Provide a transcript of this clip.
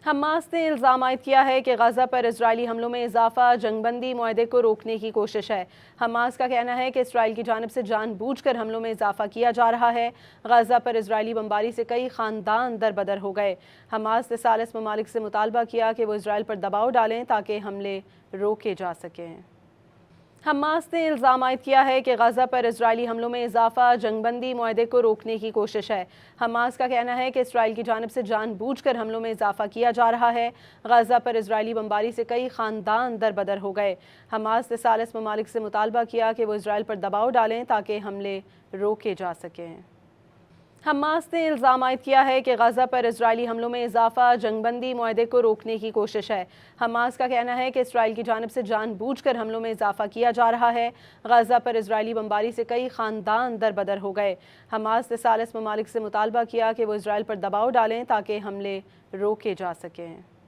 Hamas نے الزام عائد کیا ہے کہ غزہ پر اسرائیلی حملوں میں اضافہ جنگ بندی معاہدے کو روکنے کی کوشش ہے۔ حماس کا کہنا ہے کہ اسرائیل کی جانب سے جان بوجھ کر حملوں میں اضافہ کیا جا رہا ہے۔ غزہ پر اسرائیلی بمباری سے کئی خاندان در بدر ہو گئے۔ حماس نے ثالث ممالک سے مطالبہ کیا کہ وہ اسرائیل پر دباؤ ڈالیں تاکہ حملے روکے جا سکیں۔ حماس نے الزام عائد کیا ہے کہ غزہ پر اسرائیلی حملوں میں اضافہ جنگ بندی معاہدے کو روکنے کی کوشش ہے۔ حماس کا کہنا ہے کہ اسرائیل کی جانب سے جان بوجھ کر حملوں میں اضافہ کیا جا رہا ہے۔ غزہ پر اسرائیلی بمباری سے کئی خاندان در بدر ہو گئے۔ حماس نے ثالث ممالک سے مطالبہ کیا کہ وہ اسرائیل پر دباؤ ڈالیں تاکہ حملے روکے جا سکیں۔ حماس نے الزام عائد کیا ہے کہ غزہ پر اسرائیلی حملوں میں اضافہ جنگ بندی معاہدے کو روکنے کی کوشش ہے۔ حماس کا کہنا ہے کہ اسرائیل کی جانب سے جان بوجھ کر حملوں میں اضافہ کیا جا رہا ہے۔ غزہ پر اسرائیلی بمباری سے کئی خاندان در بدر ہو گئے۔ حماس نے ثالث ممالک سے مطالبہ کیا کہ وہ اسرائیل پر دباؤ ڈالیں تاکہ حملے روکے جا سکیں۔